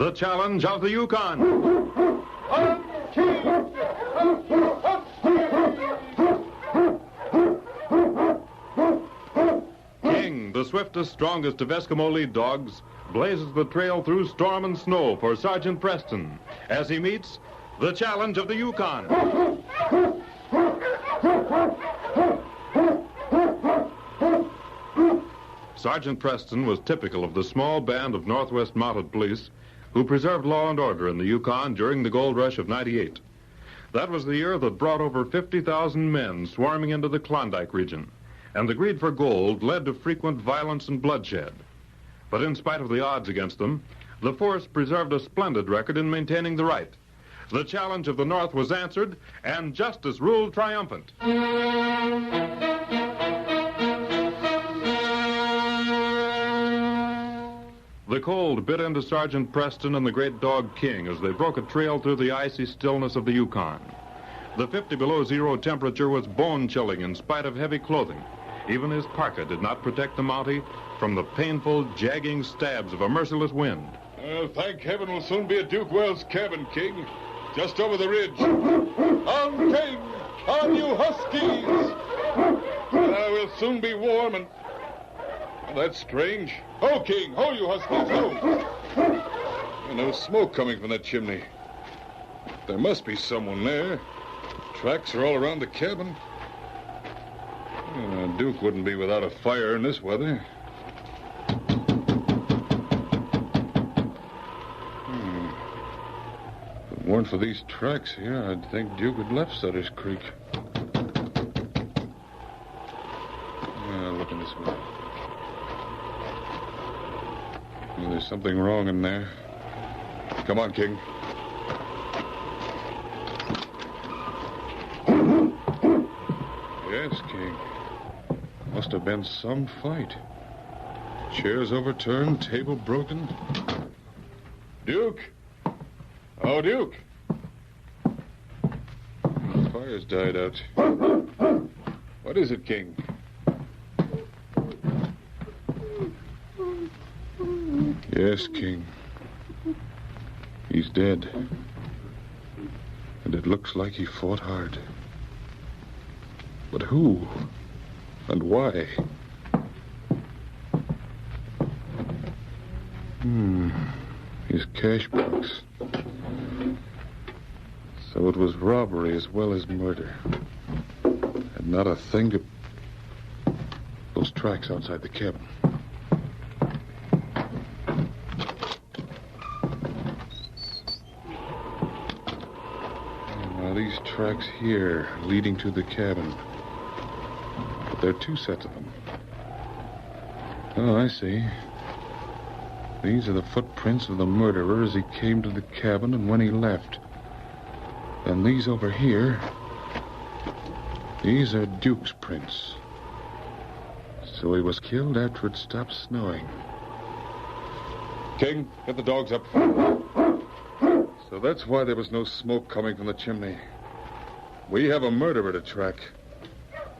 The challenge of the Yukon. King, the swiftest, strongest of Eskimo lead dogs, blazes the trail through storm and snow for Sergeant Preston as he meets the challenge of the Yukon. Sergeant Preston was typical of the small band of Northwest Mounted Police who preserved law and order in the Yukon during the gold rush of '98. That was the year that brought over 50,000 men swarming into the Klondike region, and the greed for gold led to frequent violence and bloodshed. But in spite of the odds against them, the force preserved a splendid record in maintaining the right. The challenge of the North was answered, and justice ruled triumphant. The cold bit into Sergeant Preston and the great dog King as they broke a trail through the icy stillness of the Yukon. The 50 below zero temperature was bone-chilling in spite of heavy clothing. Even his parka did not protect the Mountie from the painful, jagging stabs of a merciless wind. Thank heaven we'll soon be at Duke Well's cabin, King. Just over the ridge. On, King! On, you huskies! We'll soon be warm and... Oh, that's strange. Ho, King! Ho, you huskies! Ho! No smoke coming from that chimney. There must be someone there. Tracks are all around the cabin. Duke wouldn't be without a fire in this weather. If it weren't for these tracks here, I'd think Duke had left Sutter's Creek. Looking this way. There's something wrong in there. Come on, King. Yes, King. Must have been some fight. Chairs overturned, table broken. Duke! Oh, Duke! The fire's died out. What is it, King? Yes, King. He's dead. And it looks like he fought hard. But who? And why? His cash box. So it was robbery as well as murder. And not a thing to... Those tracks outside the cabin. Now these tracks here leading to the cabin. But there are two sets of them. Oh, I see. These are the footprints of the murderer as he came to the cabin and when he left. And these over here, these are Duke's prints. So he was killed after it stopped snowing. King, get the dogs up. So that's why there was no smoke coming from the chimney. We have a murderer to track.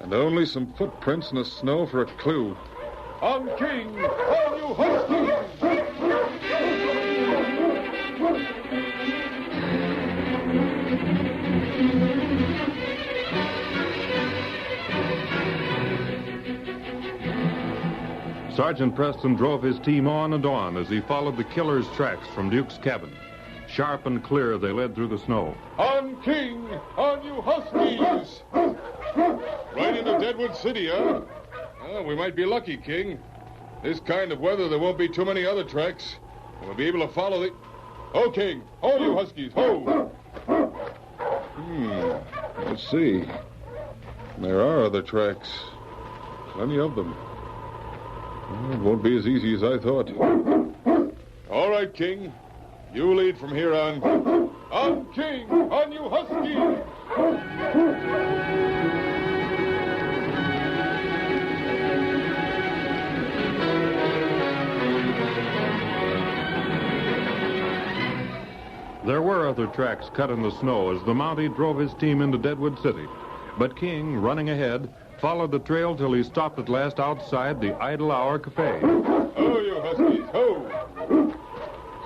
And only some footprints in the snow for a clue. On, King! On, you huskies! Sergeant Preston drove his team on and on as he followed the killer's tracks from Duke's cabin. Sharp and clear, they led through the snow. On, King! On, you huskies! Right into Deadwood City, huh? Well, we might be lucky, King. This kind of weather, there won't be too many other tracks. We'll be able to follow the... Ho, King! Ho, you huskies! Ho! Let's see. There are other tracks. Plenty of them. Well, it won't be as easy as I thought. All right, King. You lead from here on. On, King! On, you huskies! There were other tracks cut in the snow as the Mountie drove his team into Deadwood City. But King, running ahead, followed the trail till he stopped at last outside the Idle Hour Cafe. Ho, you huskies, ho!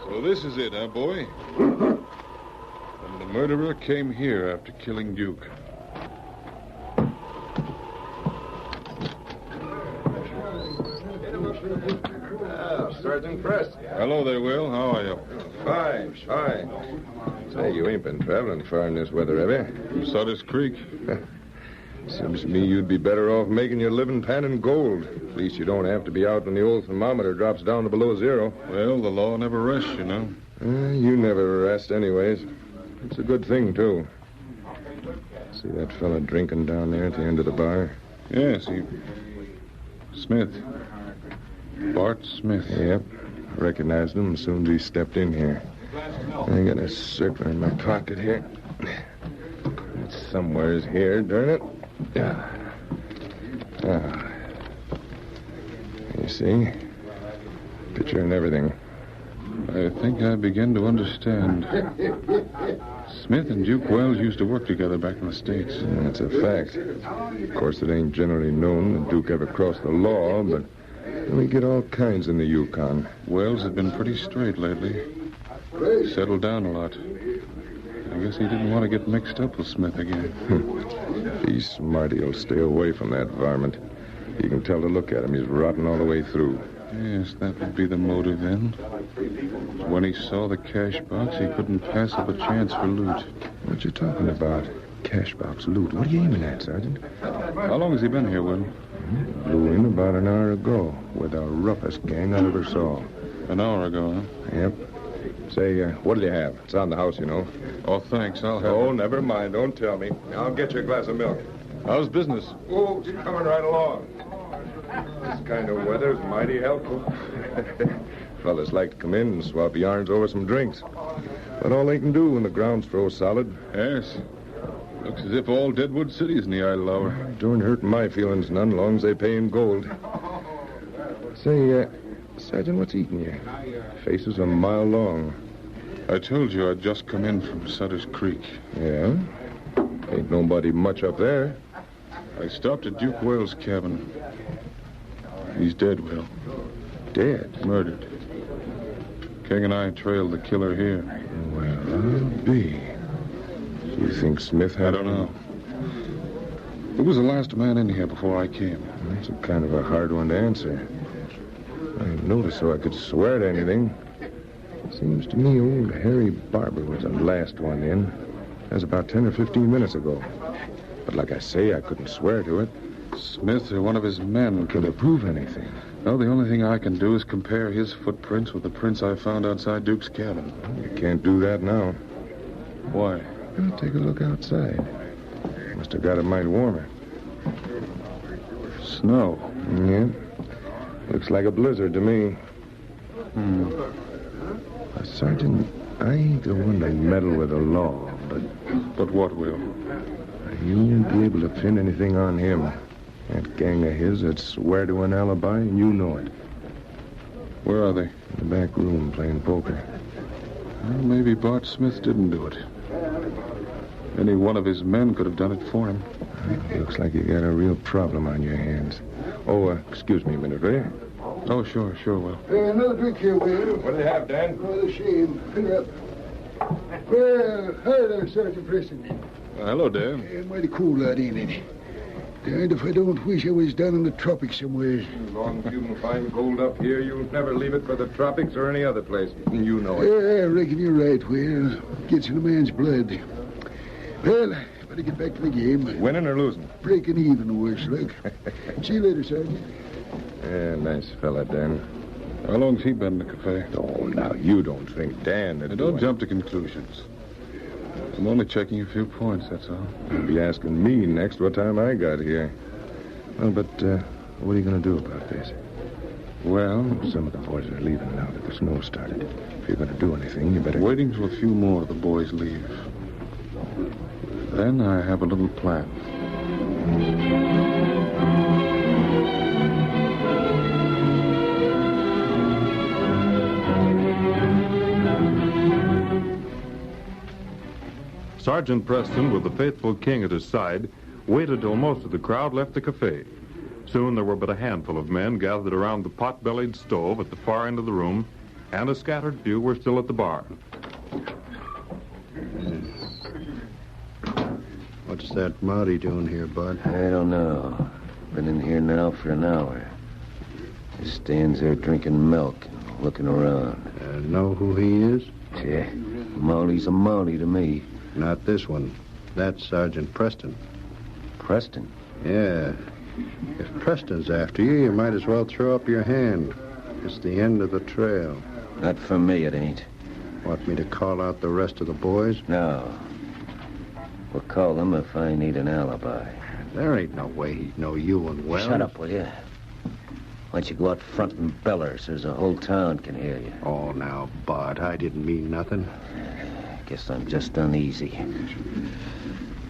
So So this is it, huh, boy? And the murderer came here after killing Duke. Sergeant Preston. Hello there, Will. How are you? Fine. Say, you ain't been traveling far in this weather, have you? From Sutter's Creek. Seems to me you'd be better off making your living panning gold. At least you don't have to be out when the old thermometer drops down to below zero. Well, the law never rests, you know. You never rest anyways. It's a good thing, too. See that fella drinking down there at the end of the bar? Yes, Smith. Bart Smith. Yep. I recognized him as soon as he stepped in here. I got a circler in my pocket here. It's somewheres here, darn it. You see? Picture and everything. I think I begin to understand. Smith and Duke Wells used to work together back in the States. That's a fact. Of course, it ain't generally known that Duke ever crossed the law, but we get all kinds in the Yukon. Wells had been pretty straight lately. Settled down a lot. I guess he didn't want to get mixed up with Smith again. If he's smart, he'll stay away from that varmint. You can tell to look at him. He's rotten all the way through. Yes, that would be the motive then. When he saw the cash box, he couldn't pass up a chance for loot. What you talking about? Cash box loot. What are you aiming at, Sergeant? How long has he been here, Will? Blew in about an hour ago with the roughest gang I ever saw. An hour ago, huh? Yep. Say, what'll you have? It's on the house, you know. Oh, thanks. I'll have Oh, it. never mind. Don't tell me. I'll get you a glass of milk. How's business? Oh, it's coming right along. This kind of weather's mighty helpful. Fellas like to come in and swap yarns over some drinks. But all they can do when the ground's froze solid. Yes. Looks as if all Deadwood City's in the idle hour. Don't hurt my feelings none, long as they pay in gold. Say, Sergeant, what's eating you? Face is a mile long. I told you I'd just come in from Sutter's Creek. Yeah? Ain't nobody much up there. I stopped at Duke Wells' cabin. He's dead, Will. Dead? Murdered. King and I trailed the killer here. Well, I'll be. You think Smith had... I don't know. Who was the last man in here before I came? That's a kind of a hard one to answer. I noticed so I could swear to anything. Seems to me old Harry Barber was the last one in. That was about 10 or 15 minutes ago. But like I say, I couldn't swear to it. Smith or one of his men Could it prove anything? No, the only thing I can do is compare his footprints with the prints I found outside Duke's cabin. You can't do that now. Why? Well, take a look outside. Must have got it mighty warmer. Snow. Yeah. Looks like a blizzard to me. Sergeant, I ain't the one to meddle with the law, but But what, Will? you won't be able to pin anything on him. That gang of his that swear to an alibi, and you know it. Where are they? In the back room playing poker. Well, maybe Bart Smith didn't do it. Any one of his men could have done it for him. Looks like you got a real problem on your hands. Oh, excuse me a minute, will you? Oh, sure, Will. Another drink here, Will. What do you have, Dan? Oh, the shame. Fill her up. Well, hi there, Sergeant Preston. Hello, Dan. Mighty cool out, ain't it? Darned if I don't wish I was down in the tropics somewhere. As long as you can find gold up here, you'll never leave it for the tropics or any other place. You know it. Yeah, I reckon you're right, Will. Gets in a man's blood. Well, better get back to the game. Winning or losing? Breaking even, worse luck. See you later, Sergeant. Yeah, nice fella, Dan. How long's he been in the cafe? Oh, now, you don't think Dan... Now, don't jump to conclusions. I'm only checking a few points, that's all. You'll be asking me next what time I got here. Well, but what are you going to do about this? Well, Some of the boys are leaving now that the snow started. If you're going to do anything, you better... waiting till a few more of the boys leave. Then I have a little plan. Sergeant Preston, with the faithful King at his side, waited till most of the crowd left the cafe. Soon there were but a handful of men gathered around the pot-bellied stove at the far end of the room, and a scattered few were still at the bar. What's that Mountie doing here, Bud? I don't know. Been in here now for an hour. He stands there drinking milk and looking around. Know who he is? Yeah, Mountie's a Mountie to me. Not this one. That's Sergeant Preston. Preston? Yeah. If Preston's after you, you might as well throw up your hand. It's the end of the trail. Not for me, it ain't. Want me to call out the rest of the boys? No. We'll call them if I need an alibi. There ain't no way he'd know you and Wells. Shut up, will you? Why don't you go out front and beller so the whole town can hear you? Oh, now, Bud, I didn't mean nothing. Guess I'm just uneasy.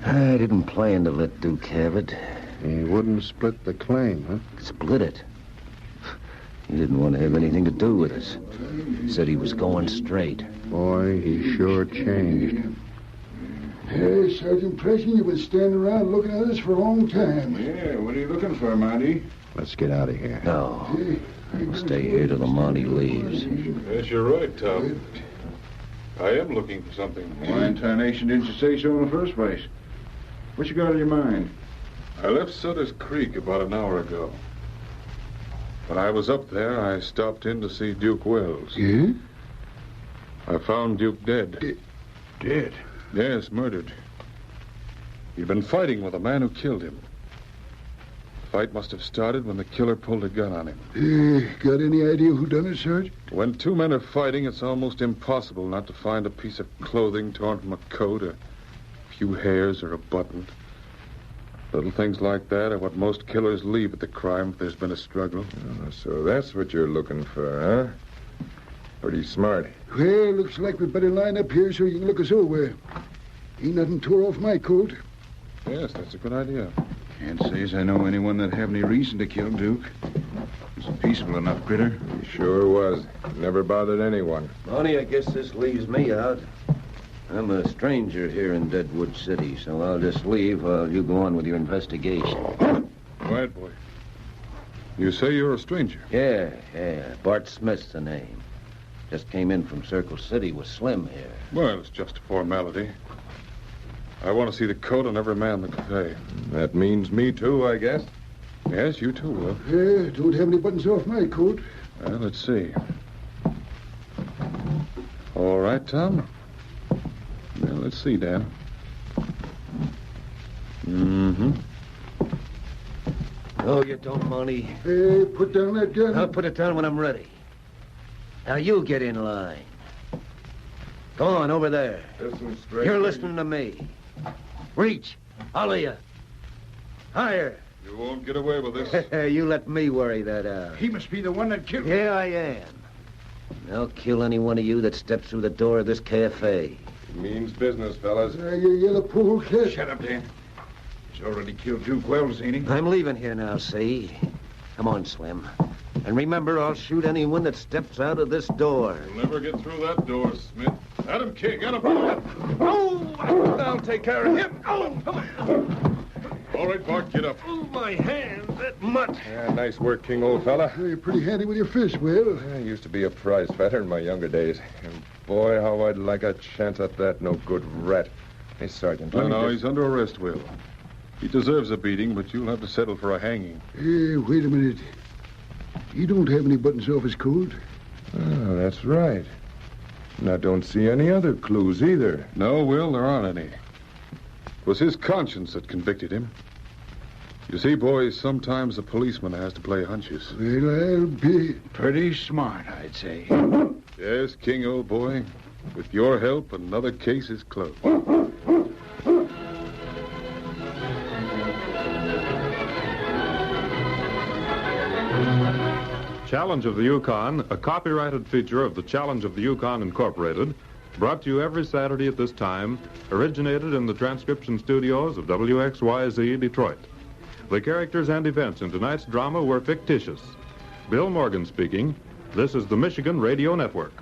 I didn't plan to let Duke have it. He wouldn't split the claim, huh? Split it? He didn't want to have anything to do with us. Said he was going straight. Boy, he sure changed. Hey, Sergeant Preston, you've been standing around looking at us for a long time. Yeah, what are you looking for, Mountie? Let's get out of here. No. Stay here till the Mountie leaves. Yes, you're right, Tom. I am looking for something. Why in tarnation didn't you say so in the first place? What you got on your mind? I left Sutter's Creek about an hour ago. When I was up there, I stopped in to see Duke Wells. Yeah? I found Duke dead. Dead? Yes, murdered. He'd been fighting with the man who killed him. The fight must have started when the killer pulled a gun on him. Got any idea who done it, Sergeant? When two men are fighting, it's almost impossible not to find a piece of clothing torn from a coat, a few hairs, or a button. Little things like that are what most killers leave at the crime if there's been a struggle. Oh, so that's what you're looking for, huh? Pretty smart. Well, looks like we'd better line up here so you can look us over. Ain't nothing tore off my coat. Yes, that's a good idea. Can't say as I know anyone that have any reason to kill Duke. He's a peaceable enough critter. He sure was. Never bothered anyone. Mountie, I guess this leaves me out. I'm a stranger here in Deadwood City, so I'll just leave while you go on with your investigation. Quiet, boy. You say you're a stranger? Yeah. Bart Smith's the name. Just came in from Circle City with Slim here. Well, it's just a formality. I want to see the coat on every man in the cafe. That means me, too, I guess. Yes, you too, Will. Yeah, don't have any buttons off my coat. Well, let's see. All right, Tom. Well, let's see, Dan. Mm-hmm. No, you don't, Mountie. Hey, put down that gun. I'll put it down when I'm ready. Now, you get in line. Go on, over there. Listen straight. You're listening to me. Reach. All of you. Higher. You won't get away with this. You let me worry that out. He must be the one that killed Yeah, I am. I'll kill any one of you that steps through the door of this cafe. Means business, fellas. You yellow pool cat. Shut up, Dan. He's already killed Duke Wells, ain't he? I'm leaving here now, see? Come on, Slim. And remember, I'll shoot anyone that steps out of this door. You'll never get through that door, Smith. Adam King, get him. Oh! I'll take care of him. Oh! All right, Bart, get up. Oh, my hand, that mutt. Yeah, nice work, King, old fella. You're pretty handy with your fists, Will. I used to be a prize fighter in my younger days. And boy, how I'd like a chance at that no-good rat. Hey, Sergeant, let me No, just- he's under arrest, Will. He deserves a beating, but you'll have to settle for a hanging. Hey, wait a minute. He don't have any buttons off his coat. Oh, that's right. And I don't see any other clues either. No, Will, there aren't any. It was his conscience that convicted him. You see, boys, sometimes a policeman has to play hunches. Well, I'll be... Pretty smart, I'd say. Yes, King, old boy. With your help, another case is closed. Challenge of the Yukon, a copyrighted feature of the Challenge of the Yukon Incorporated, brought to you every Saturday at this time, originated in the transcription studios of WXYZ Detroit. The characters and events in tonight's drama were fictitious. Bill Morgan speaking. This is the Michigan Radio Network.